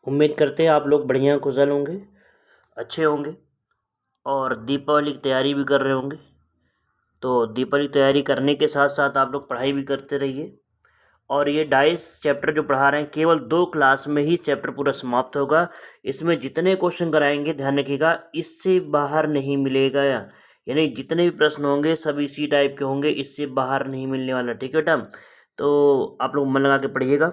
उम्मीद करते हैं आप लोग बढ़िया कुशल होंगे, अच्छे होंगे और दीपावली की तैयारी भी कर रहे होंगे। तो दीपावली की तैयारी करने के साथ साथ आप लोग पढ़ाई भी करते रहिए। और ये डाइस चैप्टर जो पढ़ा रहे हैं केवल 2 क्लास में ही चैप्टर पूरा समाप्त होगा। इसमें जितने क्वेश्चन कराएंगे ध्यान रखिएगा, इससे बाहर नहीं मिलेगा। यानी जितने भी प्रश्न होंगे सब इसी टाइप के होंगे, इससे बाहर नहीं मिलने वाला। ठीक है बेटा, तो आप लोग मन लगा के पढ़िएगा,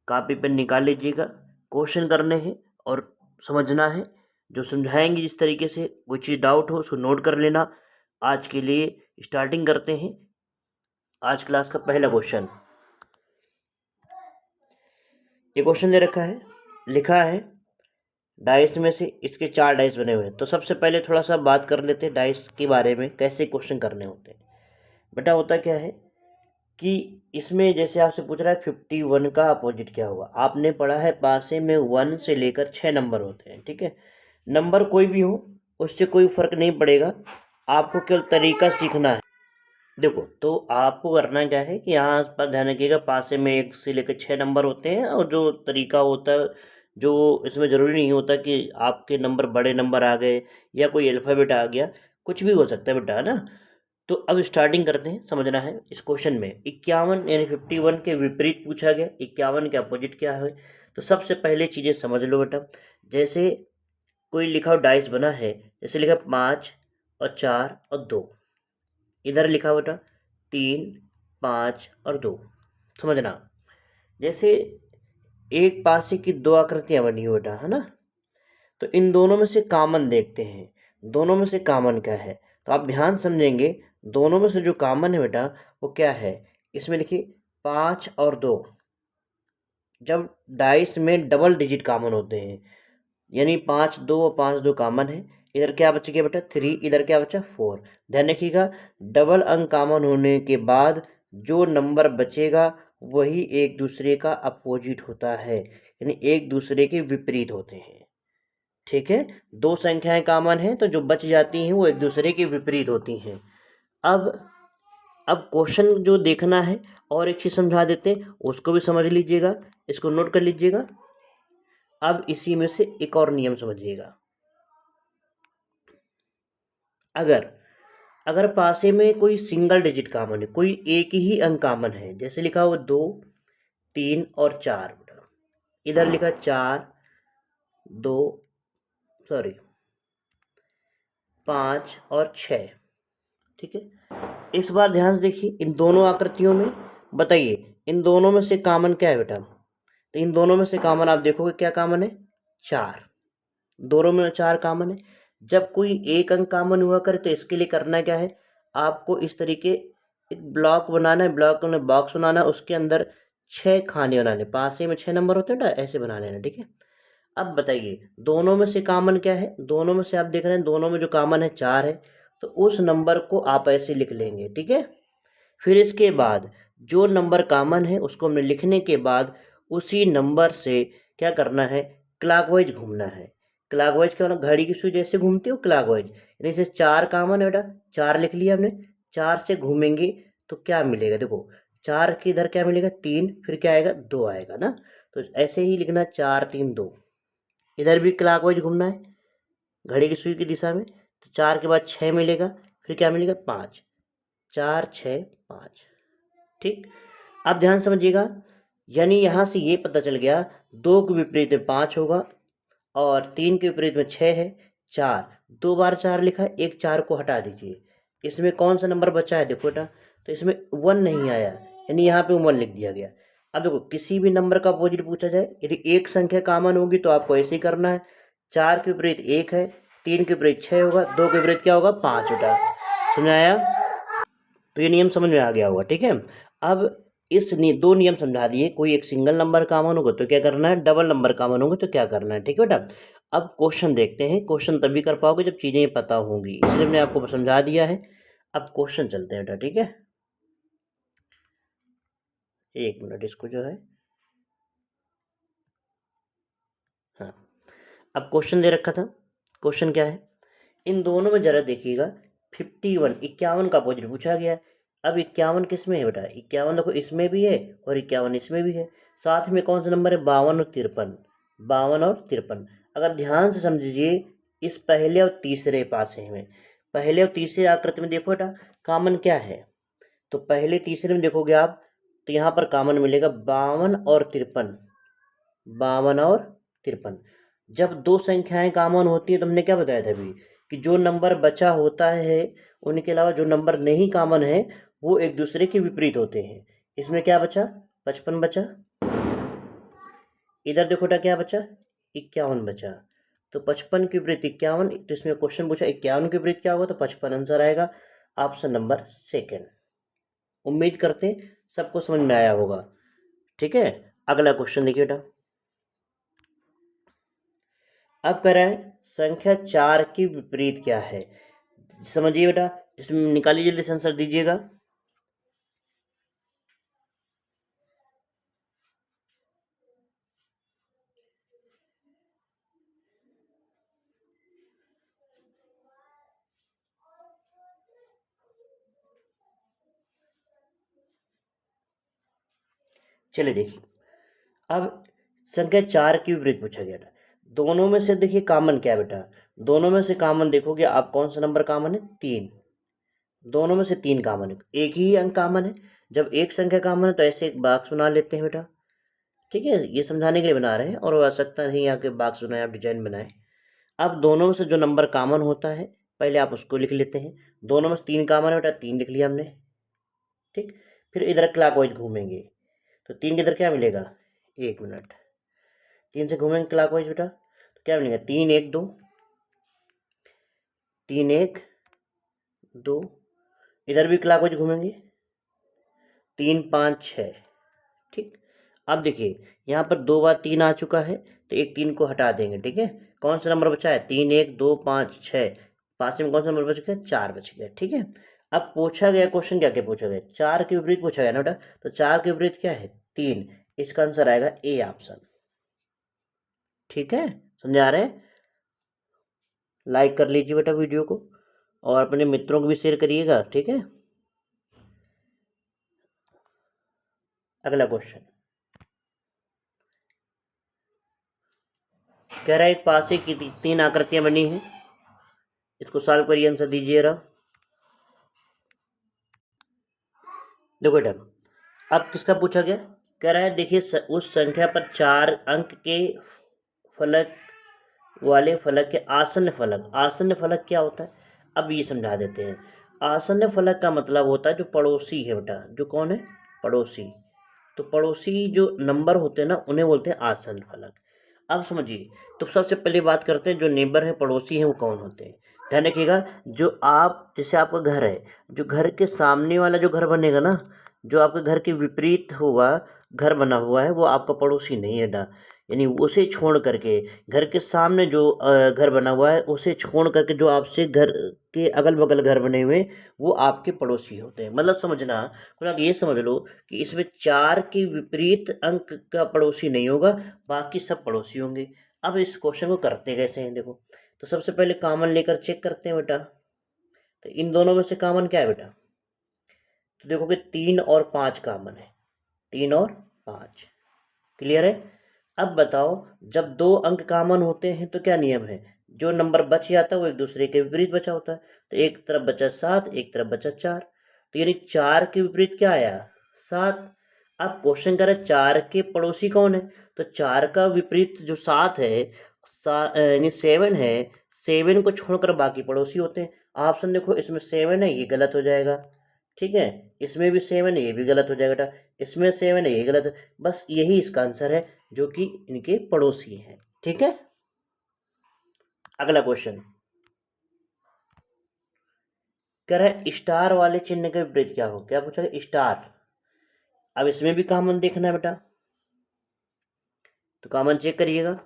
कॉपी पेन निकाल लीजिएगा, क्वेश्चन करने हैं और समझना है। जो समझाएंगे जिस तरीके से, कोई चीज़ डाउट हो उसको नोट कर लेना। आज के लिए स्टार्टिंग करते हैं। आज क्लास का पहला क्वेश्चन, ये क्वेश्चन दे रखा है, लिखा है डाइस में से इसके 4 डाइस बने हुए हैं। तो सबसे पहले थोड़ा सा बात कर लेते हैं डाइस के बारे में, कैसे क्वेश्चन करने होते हैं। बेटा होता क्या है कि इसमें जैसे आपसे पूछ रहा है 51 का अपोजिट क्या होगा। आपने पढ़ा है पासे में 1 से लेकर 6 नंबर होते हैं। ठीक है, नंबर कोई भी हो उससे कोई फर्क नहीं पड़ेगा, आपको केवल तरीका सीखना है। देखो, तो आपको करना क्या है कि यहाँ पर ध्यान रखिएगा, पासे में 1 से लेकर 6 नंबर होते हैं। और जो तरीका होता है, जो इसमें ज़रूरी नहीं होता कि आपके नंबर बड़े नंबर आ गए या कोई अल्फ़ाबेट आ गया, कुछ भी हो सकता है बेटा, है ना। तो अब स्टार्टिंग करते हैं। समझना है इस क्वेश्चन में 51 यानी 51 के विपरीत पूछा गया, 51 के अपोजिट क्या है। तो सबसे पहले चीज़ें समझ लो बेटा। जैसे कोई लिखा हो डाइस बना है, जैसे लिखा 5 और 4 और 2, इधर लिखा हो बेटा 3, 5 और 2। समझना, जैसे एक पासे की 2 आकृतियां बनी हो बेटा, है ना। तो इन दोनों में से कॉमन देखते हैं, दोनों में से कॉमन क्या है। तो आप ध्यान समझेंगे, दोनों में से जो कॉमन है बेटा वो क्या है। इसमें लिखिए 5 और 2। जब डाइस में डबल डिजिट कॉमन होते हैं, यानी 5 2 और 5 2 कॉमन है, इधर क्या बच गया बेटा 3, इधर क्या बचा 4। ध्यान रखिएगा, डबल अंक कॉमन होने के बाद जो नंबर बचेगा वही एक दूसरे का अपोजिट होता है, यानी एक दूसरे के विपरीत होते हैं। ठीक है, 2 संख्याएं कॉमन हैं तो जो बच जाती हैं वो एक दूसरे के विपरीत होती हैं। अब अब क्वेश्चन जो देखना है, और एक चीज़ समझा देते हैं, उसको भी समझ लीजिएगा, इसको नोट कर लीजिएगा। अब इसी में से एक और नियम समझिएगा। अगर अगर पासे में कोई सिंगल डिजिट कॉमन है, कोई एक ही अंक कॉमन है, जैसे लिखा हुआ 2, 3 और 4, इधर लिखा 4 2 सॉरी 5 और 6। ठीक है, इस बार ध्यान से देखिए, इन दोनों आकृतियों में बताइए इन दोनों में से कॉमन क्या है बेटा। तो इन दोनों में से कॉमन आप देखोगे क्या कॉमन है, 4। दोनों में 4 कॉमन है। जब कोई एक अंक कॉमन हुआ करे तो इसके लिए करना क्या है, आपको इस तरीके एक ब्लॉक बनाना है, ब्लॉक में बॉक्स बनाना है, उसके अंदर 6 खाने बनाने, पासे में 6 नंबर होते हैं ना, ऐसे बना लेना। ठीक है, अब बताइए दोनों में से कॉमन क्या है। दोनों में से आप देख रहे हैं, दोनों में जो कॉमन है 4 है, तो उस नंबर को आप ऐसे लिख लेंगे। ठीक है, फिर इसके बाद जो नंबर कॉमन है उसको हमने लिखने के बाद उसी नंबर से क्या करना है, क्लॉकवाइज घूमना है। क्लॉकवाइज क्या होना, घड़ी की सुई जैसे घूमती हो क्लॉकवाइज, यानी जैसे 4 कॉमन है बेटा, 4 लिख लिया हमने, 4 से घूमेंगे तो क्या मिलेगा, देखो 4 के इधर क्या मिलेगा 3, फिर क्या आएगा 2 आएगा ना। तो ऐसे ही लिखना 4 3 2, इधर भी क्लॉकवाइज घूमना है घड़ी की सुई की दिशा में। तो 4 के बाद 6 मिलेगा, फिर क्या मिलेगा 5, 4 6 5। ठीक, अब ध्यान समझिएगा, यानी यहाँ से ये पता चल गया 2 के विपरीत में 5 होगा और 3 के विपरीत में 6 है। 4 2 बार 4 लिखा है, एक 4 को हटा दीजिए, इसमें कौन सा नंबर बचा है देखो बेटा, तो इसमें 1 नहीं आया, यानी यहाँ पे 1 लिख दिया गया। अब देखो किसी भी नंबर का अपोजिट पूछा जाए, यदि एक संख्या कॉमन होगी तो आपको ऐसे ही करना है। 4 के विपरीत 1 है, 3 के विपरीत 6 होगा, 2 के विपरीत क्या होगा 5 बेटा। समझ में आया, तो ये नियम समझ में आ गया होगा। ठीक है, अब दो नियम समझा दिए, कोई एक सिंगल नंबर कॉमन होगा तो क्या करना है, डबल नंबर कॉमन होंगे तो क्या करना है। ठीक है बेटा, अब क्वेश्चन देखते हैं। क्वेश्चन तभी कर पाओगे जब चीज़ें पता होंगी, इसलिए मैंने आपको समझा दिया है। अब क्वेश्चन चलते हैं बेटा। ठीक है, एक मिनट, इसको जो है, हाँ, अब क्वेश्चन दे रखा था। क्वेश्चन क्या है, इन दोनों में जरा देखिएगा 51 51 का अपोजिट पूछा गया है। अब 51 किस में है बेटा, 51 देखो इसमें भी है और 51 इसमें भी है। साथ में कौन सा नंबर है, 52 और 53। 52 और 53। अगर ध्यान से समझिए इस पहले और तीसरे पासे में, पहले और तीसरे आकृति में देखो बेटा कॉमन क्या है, तो पहले तीसरे में देखोगे आप तो यहाँ पर कॉमन मिलेगा 52 और 53, 52 और 53। जब दो संख्याएं कॉमन होती हैं तो हमने क्या बताया था अभी कि जो नंबर बचा होता है उनके अलावा जो नंबर नहीं कॉमन है वो एक दूसरे के विपरीत होते हैं। इसमें क्या बचा, 55 बचा। इधर देखो बेटा क्या बचा, 51 बचा। तो 55 के विपरीत 51, तो इसमें क्वेश्चन पूछा 51 के विपरीत क्या होगा, तो 55 आंसर आएगा, ऑप्शन नंबर सेकेंड। उम्मीद करते हैं सबको समझ में आया होगा। ठीक है, अगला क्वेश्चन देखिए बेटा। अब कह रहा है संख्या 4 की विपरीत क्या है। समझिए बेटा, इसमें निकालिए जल्दी से आंसर दीजिएगा। चलिए देखिए, अब संख्या 4 की विपरीत पूछा गया था। दोनों में से देखिए कॉमन क्या है बेटा, दोनों में से कॉमन देखोगे आप कौन सा नंबर कॉमन है, 3। दोनों में से 3 कॉमन है, एक ही अंक कॉमन है। जब एक संख्या कॉमन है तो ऐसे एक बॉक्स बना लेते हैं बेटा। ठीक है, ये समझाने के लिए बना रहे हैं और हो सकता नहीं आपके बॉक्स बनाए, आप डिजाइन बनाए। अब दोनों में से जो नंबर कॉमन होता है पहले आप उसको लिख लेते हैं। दोनों में से 3 कॉमन है बेटा, 3 लिख लिया हमने। ठीक, फिर इधर क्लॉकवाइज घूमेंगे तो 3 के इधर क्या मिलेगा, 1 मिनट, 3 से घूमेंगे क्लॉकवाइज बेटा तो क्या मिलेगा, 3 1 2, 3 1 2। इधर भी क्लॉकवाइज घूमेंगे, 3 5 6। ठीक, अब देखिए यहाँ पर 2 बार 3 आ चुका है तो एक 3 को हटा देंगे। ठीक है, कौन सा नंबर बचा है, 3 1 2 5 6, पास में कौन सा नंबर बच गया, 4 बच गया। ठीक है, अब पूछा गया क्वेश्चन क्या क्या पूछा गया, 4 के विपरीत पूछा गया ना बेटा, तो 4 के विपरीत क्या है, 3। इसका आंसर आएगा ए ऑप्शन। ठीक है, समझा रहे हैं। लाइक कर लीजिए बेटा वीडियो को और अपने मित्रों को भी शेयर करिएगा। ठीक है, अगला क्वेश्चन कह रहा है एक पासे की 3 आकृतियां बनी हैं, इसको सॉल्व करिए, आंसर दीजिए रहा। देखो बेटा, अब किसका पूछा गया, कह रहा है देखिए उस संख्या पर 4 अंक के फलक वाले फलक के आसन्न फलक, आसन्न फलक क्या होता है, अब ये समझा देते हैं। आसन्न फलक का मतलब होता है जो पड़ोसी है बेटा, जो कौन है, पड़ोसी। तो पड़ोसी जो नंबर होते हैं ना उन्हें बोलते हैं आसन्न फलक। अब समझिए, तो सबसे पहले बात करते हैं जो नेबर है, पड़ोसी हैं, वो कौन होते हैं। ध्यान रखिएगा, जो आप जैसे आपका घर है, जो घर के सामने वाला जो घर बनेगा ना, जो आपके घर के विपरीत होगा घर बना हुआ है, वो आपका पड़ोसी नहीं है बेटा। यानी उसे छोड़ करके घर के सामने जो घर बना हुआ है उसे छोड़ करके जो आपसे घर के अगल बगल घर बने हुए वो आपके पड़ोसी होते हैं। मतलब समझना, तो आप ये समझ लो कि इसमें 4 के विपरीत अंक का पड़ोसी नहीं होगा, बाकी सब पड़ोसी होंगे। अब इस क्वेश्चन को करते कैसे हैं देखो, तो सबसे पहले कॉमन लेकर चेक करते हैं बेटा। तो इन दोनों में से कॉमन क्या है बेटा, तो देखोगे 3 और 5 कॉमन है, 3 और 5। क्लियर है। अब बताओ, जब दो अंक कॉमन होते हैं तो क्या नियम है, जो नंबर बच जाता है वो एक दूसरे के विपरीत बचा होता है। तो एक तरफ बचा 7, एक तरफ बचा 4, तो यानी 4 के विपरीत क्या आया, 7। अब क्वेश्चन करें 4 के पड़ोसी कौन है, तो 4 का विपरीत जो 7 है, यानी 7 है, 7 को छोड़कर बाकी पड़ोसी होते हैं। ऑप्शन देखो, इसमें 7 है, ये गलत हो जाएगा। ठीक है, इसमें भी 7 है, ये भी गलत हो जाएगा बेटा। इसमें 7 है, ये गलत है। बस यही इसका आंसर है, जो कि इनके पड़ोसी हैं। ठीक है, अगला क्वेश्चन कह रहा है स्टार वाले चिन्ह के विपरीत क्या हो, क्या पूछा है, स्टार। अब इसमें भी कॉमन देखना है बेटा, तो कॉमन चेक करिएगा।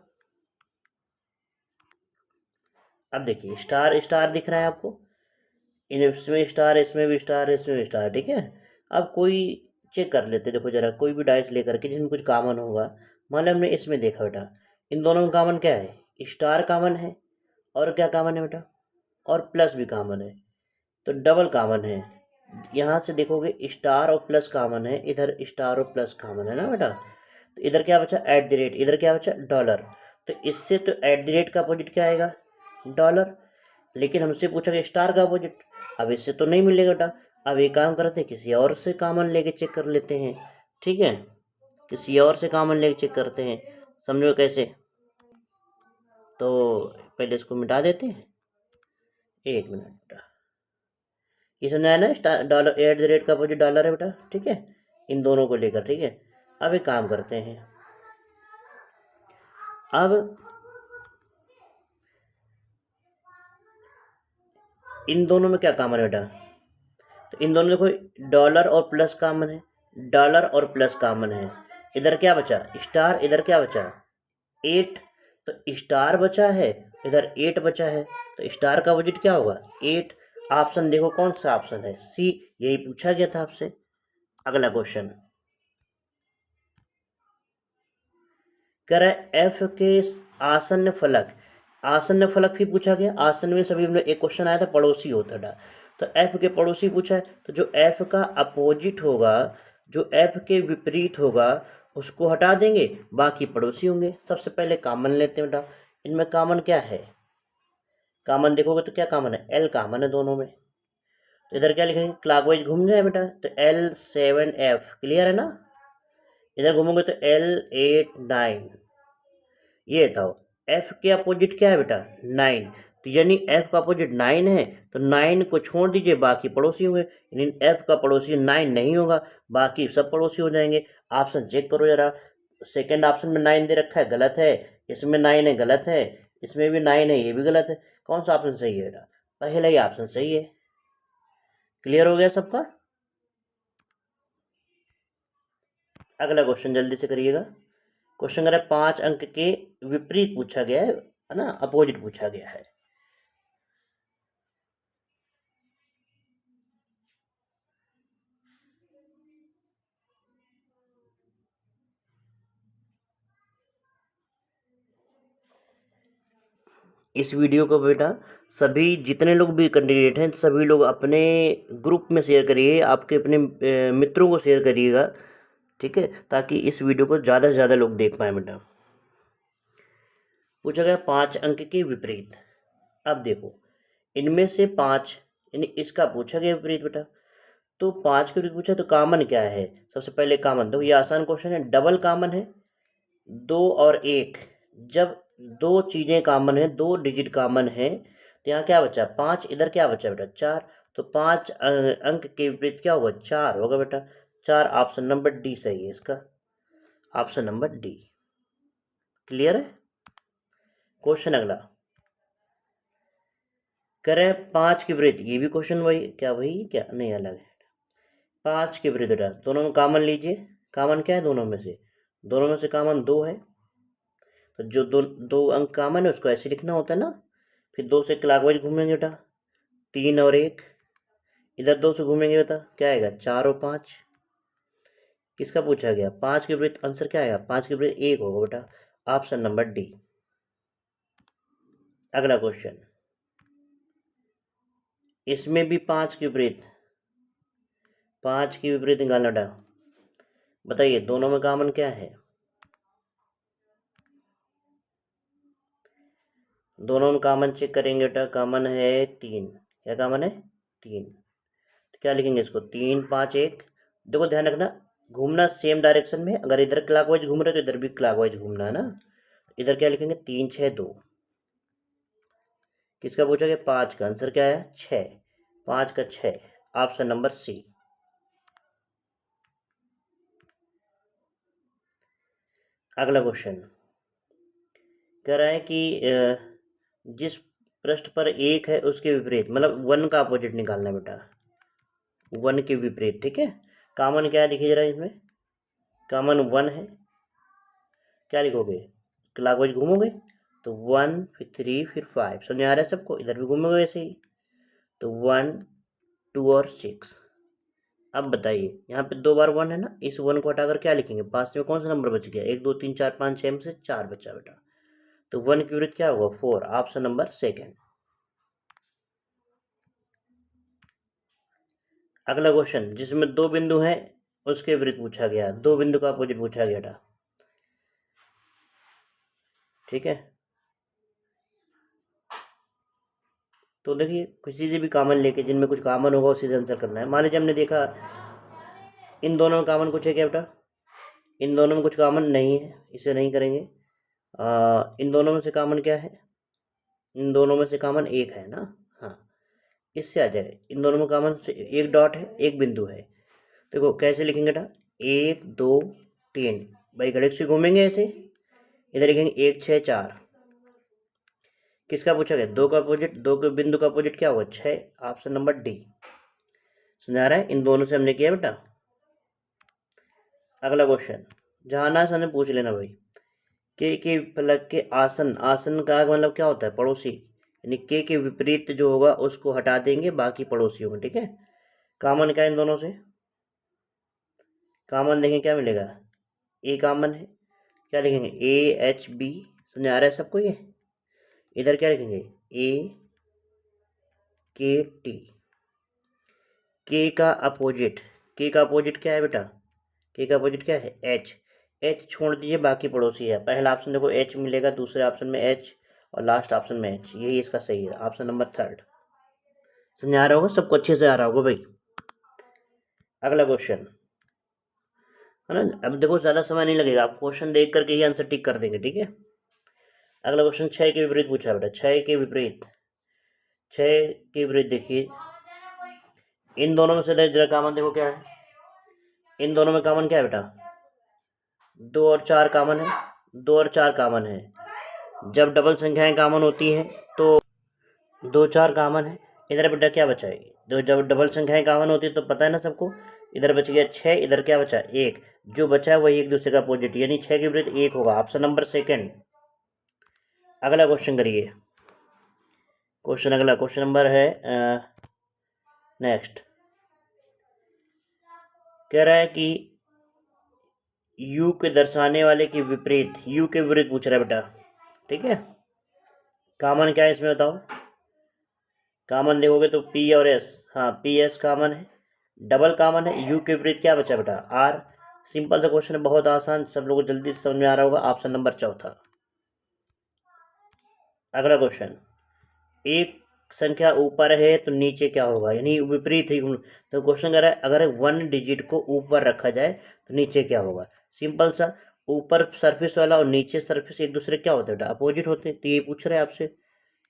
अब देखिए स्टार स्टार दिख रहा है आपको, इसमें स्टार, इसमें भी स्टार, इसमें भी स्टार। ठीक है, अब कोई चेक कर लेते, देखो जरा कोई भी डाइस लेकर के जिसमें कुछ कॉमन होगा। मान लो हमने इसमें देखा बेटा, इन दोनों में कॉमन क्या है, स्टार कॉमन है, और क्या कॉमन है बेटा, और प्लस भी कॉमन है, तो डबल कॉमन है। यहाँ से देखोगे स्टार और प्लस कॉमन है, इधर स्टार और प्लस कॉमन है ना बेटा। तो इधर क्या बचा, एट द रेट, इधर क्या बचा, डॉलर। तो इससे तो एट द रेट का अपोजिट क्या आएगा, डॉलर। लेकिन हमसे पूछा कि स्टार का अपोजिट, अब इससे तो नहीं मिलेगा बेटा। अब एक काम करते हैं, किसी और से कॉमन लेके चेक कर लेते हैं, ठीक है, किसी और से कॉमन लेके चेक करते हैं। समझो कैसे, तो पहले इसको मिटा देते हैं, 1 मिनट। ये समझ आया ना, star dollar at the rate का अपोजिट डॉलर है बेटा, ठीक है, इन दोनों को लेकर, ठीक है। अब एक काम करते हैं, अब इन दोनों में क्या कॉमन है बेटा, तो इन दोनों में देखो डॉलर और प्लस कॉमन है, डॉलर और प्लस कॉमन है। इधर क्या बचा स्टार, इधर क्या बचा 8, तो स्टार बचा है, इधर 8 बचा है, तो स्टार का अपोजिट क्या होगा 8। ऑप्शन देखो कौन सा ऑप्शन है, सी, यही पूछा गया था आपसे। अगला क्वेश्चन कह रहा है एफ के आसन्न फलक, आसन्न फलक भी पूछा गया। आसन्न में सभी में एक क्वेश्चन आया था, पड़ोसी होता था, तो एफ के पड़ोसी पूछा है, तो जो एफ का अपोजिट होगा, जो एफ के विपरीत होगा, उसको हटा देंगे, बाकी पड़ोसी होंगे। सबसे पहले कॉमन लेते हैं बेटा, इनमें कॉमन क्या है, कॉमन देखोगे तो क्या कॉमन है, एल कॉमन है दोनों में। तो इधर क्या लिखेंगे, क्लॉकवाइज घूम जाए बेटा, तो L7F क्लियर है ना। इधर घूमोगे तो L8 9, ये था। एफ के अपोजिट क्या है बेटा 9, तो यानी एफ का अपोजिट 9 है, तो 9 को छोड़ दीजिए, बाकी पड़ोसी होंगे, यानी एफ का पड़ोसी 9 नहीं होगा, बाकी सब पड़ोसी हो जाएंगे। ऑप्शन चेक करो जरा, सेकेंड ऑप्शन में 9 दे रखा है, गलत है। इसमें 9 है, गलत है। इसमें भी 9 है, ये भी गलत है। कौन सा ऑप्शन सही है बेटा, पहला ही ऑप्शन सही है। क्लियर हो गया सबका। अगला क्वेश्चन जल्दी से करिएगा। क्वेश्चन कह रहा है 5 अंक के विपरीत पूछा गया है ना, अपोजिट पूछा गया है। इस वीडियो को बेटा सभी जितने लोग भी कैंडिडेट हैं, सभी लोग अपने ग्रुप में शेयर करिए, आपके अपने मित्रों को शेयर करिएगा, ठीक है, ताकि इस वीडियो को ज़्यादा से ज़्यादा लोग देख पाएँ बेटा। पूछा गया 5 अंक के विपरीत। अब देखो इनमें से 5, यानी इसका पूछा गया विपरीत बेटा, तो 5 के विपरीत पूछा, तो कॉमन क्या है, सबसे पहले कॉमन दो, ये आसान क्वेश्चन है, डबल कॉमन है 2 और 1। जब दो चीज़ें कॉमन है, 2 डिजिट कॉमन है, तो यहाँ क्या बचा 5, इधर क्या बचा बेटा 4, तो 5 अंक के विपरीत क्या होगा 4 होगा बेटा। 4, ऑप्शन नंबर डी सही है इसका, ऑप्शन नंबर डी। क्लियर है। क्वेश्चन अगला करें 5 के विपरीत, ये भी क्वेश्चन वही क्या, वही क्या नहीं अलग है। 5 के विपरीत बेटा दोनों में कॉमन लीजिए, कॉमन क्या है दोनों में से, दोनों में से कॉमन 2 है, तो जो दो अंक कॉमन है उसको ऐसे लिखना होता है ना। फिर 2 से क्लॉकवाइज घूमेंगे बेटा, 3 और 1, इधर 2 से घूमेंगे बेटा, क्या आएगा 4 और 5। किसका पूछा गया 5 के विपरीत, आंसर क्या आएगा 5 के विपरीत 1 होगा बेटा, ऑप्शन नंबर डी। अगला क्वेश्चन, इसमें भी 5 के विपरीत, 5 के विपरीत निकालना बेटा, बताइए दोनों में कॉमन क्या है, दोनों में कॉमन चेक करेंगे बेटा, कॉमन है 3, क्या कॉमन है 3, तो क्या लिखेंगे इसको 3 5 1। देखो ध्यान रखना घूमना सेम डायरेक्शन में, अगर इधर क्लॉकवाइज घूम रहे तो इधर भी क्लॉकवाइज घूमना है ना। इधर क्या लिखेंगे 3 6 2। किसका पूछा गया 5 का, आंसर क्या है 6, 5 का 6, ऑप्शन नंबर सी। अगला क्वेश्चन कह रहा है कि जिस पृष्ठ पर 1 है उसके विपरीत, मतलब 1 का अपोजिट निकालना बेटा, 1 के विपरीत, ठीक है। कॉमन क्या है देखिए जरा, इसमें कॉमन 1 है, क्या लिखोगे क्लॉकवाइज घूमोगे, तो 1 फिर 3 फिर 5, समझ आ रहा है सबको, इधर भी घूमोगे ऐसे ही, तो 1 2 और 6। अब बताइए यहाँ पे 2 बार 1 है ना, इस 1 को हटाकर क्या लिखेंगे, पास में कौन सा नंबर बच गया, 1 2 3 4 5 6 में से 4 बचा बेटा, तो 1 के विपरीत क्या होगा 4, ऑप्शन नंबर सेकेंड। अगला क्वेश्चन जिसमें 2 बिंदु हैं उसके विपरीत पूछा गया, 2 बिंदु का अपोजिट पूछा गया था। ठीक है। तो देखिए किसी से भी कॉमन लेके जिनमें कुछ कॉमन होगा उसी से आंसर करना है। मान लीजिए हमने देखा इन दोनों में कॉमन कुछ है क्या बेटा, इन दोनों में कुछ कॉमन नहीं है, इसे नहीं करेंगे। इन दोनों में से कॉमन क्या है, इन दोनों में से कॉमन एक है ना, हाँ इससे आ जाए। इन दोनों में कॉमन से एक डॉट है, एक बिंदु है। देखो कैसे लिखेंगे बेटा, 1 2 3, भाई घड़िक से घूमेंगे ऐसे, इधर लिखेंगे 1 6 4। किसका पूछा गया, दो का अपोजिट, दो के बिंदु का अपोजिट क्या होगा 6, ऑप्शन नंबर डी। समझा रहा है, इन दोनों से हमने किया बेटा। अगला क्वेश्चन, जहाँ ना हमने पूछ लेना भाई, के फलक के आसन, आसन का मतलब क्या होता है, पड़ोसी, यानी के विपरीत जो होगा उसको हटा देंगे बाकी पड़ोसियों में, ठीक है। कॉमन क्या है इन दोनों से, कॉमन देखें क्या मिलेगा, ए कॉमन है, क्या लिखेंगे AHB। समझ आ रहा है सबको ये, इधर क्या लिखेंगे AKT। के का अपोजिट, के का अपोजिट क्या है बेटा, के का अपोजिट क्या है H। H छोड़ दीजिए बाकी पड़ोसी है, पहला ऑप्शन देखो H मिलेगा, दूसरे ऑप्शन में H और लास्ट ऑप्शन में H, यही इसका सही है, ऑप्शन नंबर 3। समझ आ रहा होगा सबको, अच्छे से आ रहा होगा भाई। अगला क्वेश्चन है ना, अब देखो ज़्यादा समय नहीं लगेगा, आप क्वेश्चन देख करके ही आंसर टिक कर देंगे, ठीक है। अगला क्वेश्चन 6 के विपरीत पूछा बेटा, 6 के विपरीत, 6 के विपरीत देखिए, इन दोनों में से जरा कॉमन देखो क्या है, इन दोनों में कॉमन क्या है बेटा, 2 और 4 कॉमन है, 2 और 4 कॉमन है। जब डबल संख्याएं कॉमन होती हैं तो 2 4 कॉमन है। इधर बेटा क्या बचा है, तो जब डबल संख्याएं कॉमन होती है तो पता है ना सबको, इधर बच गया 6, इधर क्या बचा 1, जो बचा है वही एक दूसरे का अपोजिट, यानी 6 के विपरीत 1 होगा, ऑप्शन नंबर 2। अगला क्वेश्चन करिए, क्वेश्चन अगला क्वेश्चन नंबर है नेक्स्ट, कह रहा है कि यू के दर्शाने वाले के विपरीत, यू के विपरीत पूछ रहा है बेटा, ठीक है। कॉमन क्या है इसमें बताओ, कॉमन देखोगे तो पी और एस, हाँ पी एस कॉमन है, डबल कॉमन है, यू के विपरीत क्या बचा बेटा आर। सिंपल सा क्वेश्चन है, बहुत आसान, सब लोगों को जल्दी से समझ में आ रहा होगा, ऑप्शन नंबर 4। अगला क्वेश्चन, एक संख्या ऊपर है तो नीचे क्या होगा, यानी विपरीत ही, तो क्वेश्चन कह रहा है अगर 1 डिजिट को ऊपर रखा जाए तो नीचे क्या होगा। सिंपल सा, ऊपर सरफेस वाला और नीचे सरफेस एक दूसरे क्या होते हैं बेटा, अपोजिट होते हैं, तो ये पूछ रहे हैं आपसे,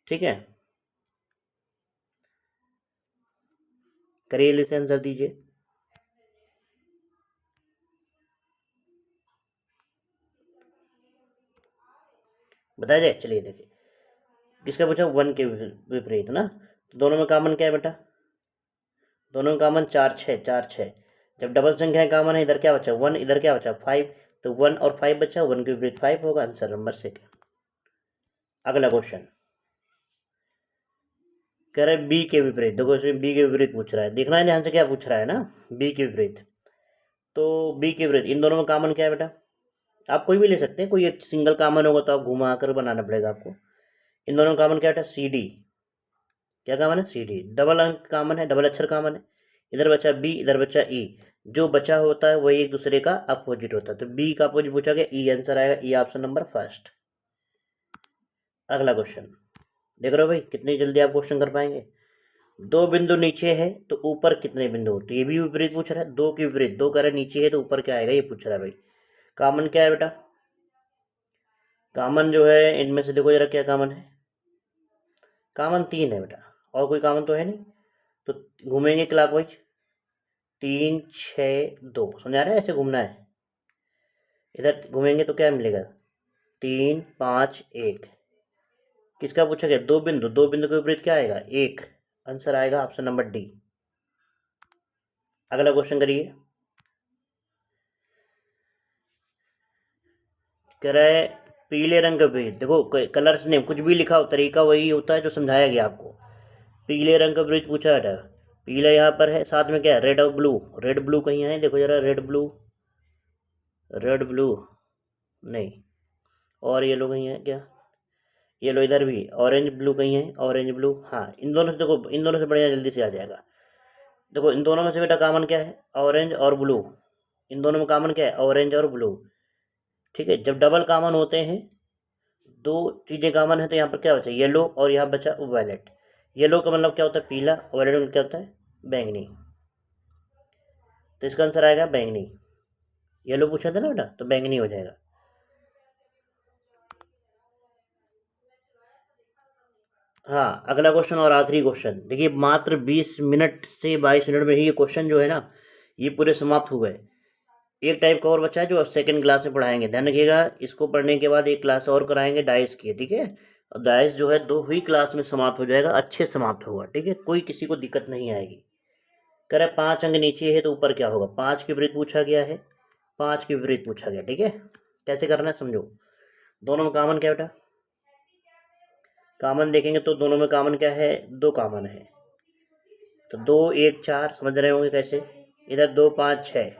ठीक है। करिए इसे आंसर दीजिए। बताया जाए, चलिए देखिए, किसका पूछा 1 के विपरीत ना, तो दोनों में कॉमन क्या है बेटा, दोनों में कॉमन 4 6, 4 6। जब डबल संख्याएं कॉमन है, इधर क्या बचा 1, इधर क्या बचा 5, तो 1 और 5 बचा, 1 के विपरीत 5 होगा, आंसर नंबर 2। अगला क्वेश्चन कह रहा है बी के विपरीत, देखो इसमें बी के विपरीत पूछ रहा है, देखना है ध्यान से क्या पूछ रहा है ना, बी के विपरीत। तो बी के विपरीत इन दोनों में कॉमन क्या है बेटा, आप कोई भी ले सकते हैं, कोई एक सिंगल कॉमन होगा तो आप घुमा कर बनाना पड़ेगा आपको। इन दोनों में कॉमन क्या बेटा सी डी, क्या कॉमन है सी डी, डबल अंक कॉमन है, डबल अक्षर कॉमन है, इधर बचा बी, इधर बचा ई, जो बचा होता है वही एक दूसरे का अपोजिट होता है, तो बी का अपोजिट पूछा गया, ई आंसर आएगा, ई ऑप्शन नंबर 1। अगला क्वेश्चन देख रहे हो भाई, कितनी जल्दी आप क्वेश्चन कर पाएंगे। दो बिंदु नीचे है तो ऊपर कितने बिंदु होते हैं, ये भी विपरीत पूछ रहा है, दो के विपरीत, दो कह रहा है नीचे है तो ऊपर क्या आएगा, ये पूछ रहा है भाई। कॉमन क्या है बेटा, कॉमन जो है इनमें से देखो जरा क्या कॉमन है, कॉमन 3 है बेटा, और कोई कॉमन तो है नहीं, तो घूमेंगे क्लॉकवाइज, 3 6 2, समझ आ रहा है, ऐसे घूमना है, इधर घूमेंगे तो क्या मिलेगा 3 5 1। किसका पूछा गया, दो बिंदु, दो बिंदु के विपरीत क्या आएगा 1, आंसर आएगा ऑप्शन नंबर डी। अगला क्वेश्चन करिए, कह रहा है पीले रंग का वृत्त, देखो कलर्स नेम कुछ भी लिखा हो, तरीका वही होता है जो समझाया गया आपको। पीले रंग का वृत्त पूछा है, पीला यहाँ पर है, साथ में क्या है रेड और ब्लू, रेड ब्लू कहीं है देखो जरा, रेड ब्लू, रेड ब्लू नहीं, और येलो कहीं है क्या, येलो इधर भी, ऑरेंज ब्लू कहीं है, ऑरेंज ब्लू, हाँ इन दोनों से देखो, इन दोनों से बढ़िया जल्दी से आ जाएगा। देखो इन दोनों में से बेटा कॉमन क्या है, ऑरेंज और ब्लू, इन दोनों में कॉमन क्या है ऑरेंज और ब्लू, ठीक है। जब डबल कॉमन होते हैं, दो चीज़ें कॉमन है तो यहाँ पर क्या बचा, येलो, और यहाँ बचा वायलेट। येलो का मतलब क्या होता है, पीला, और वायलेट में क्या होता है, बैंगनी। तो इसका आंसर आएगा बैंगनी। येलो पूछा था ना बेटा, तो बैंगनी हो जाएगा। हाँ, अगला क्वेश्चन और आखिरी क्वेश्चन देखिए, मात्र 20 मिनट से 22 मिनट में ही ये क्वेश्चन जो है ना, ये पूरे समाप्त हो गए। एक टाइप का और बचा है जो सेकंड क्लास में पढ़ाएंगे, ध्यान रखिएगा। इसको पढ़ने के बाद एक क्लास और कराएंगे डाइस की, ठीक है। और डाइस जो है 2 ही क्लास में समाप्त हो जाएगा, अच्छे समाप्त होगा, ठीक है, कोई किसी को दिक्कत नहीं आएगी। कह रहे 5 अंक नीचे है तो ऊपर क्या होगा, 5 के विपरीत पूछा गया है, 5 के विपरीत पूछा गया, ठीक है। कैसे करना है समझो। दोनों में कॉमन क्या बेटा, कॉमन देखेंगे तो दोनों में कॉमन क्या है, 2 कॉमन है। तो 2 1 4 समझ रहे होंगे कैसे। इधर 2 5 6,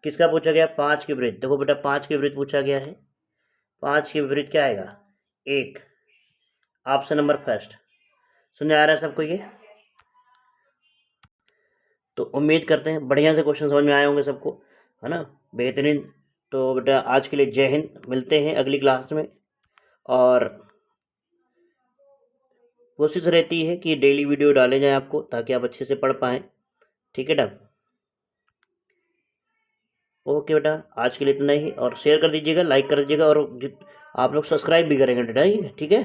किसका पूछा गया, 5 के विपरीत। देखो बेटा 5 के विपरीत पूछा गया है, 5 के विपरीत क्या आएगा, 1। Option number first. समझ आ रहा है सबको ये। तो उम्मीद करते हैं बढ़िया से क्वेश्चन समझ में आए होंगे सबको, है ना, बेहतरीन। तो बेटा आज के लिए जय हिंद, मिलते हैं अगली क्लास में। और कोशिश रहती है कि डेली वीडियो डाले जाएं आपको, ताकि आप अच्छे से पढ़ पाएँ, ठीक है बेटा। ओके बेटा, आज के लिए इतना ही, और शेयर कर दीजिएगा, लाइक कर दीजिएगा, और आप लोग सब्सक्राइब भी करेंगे बेटा, ठीक है।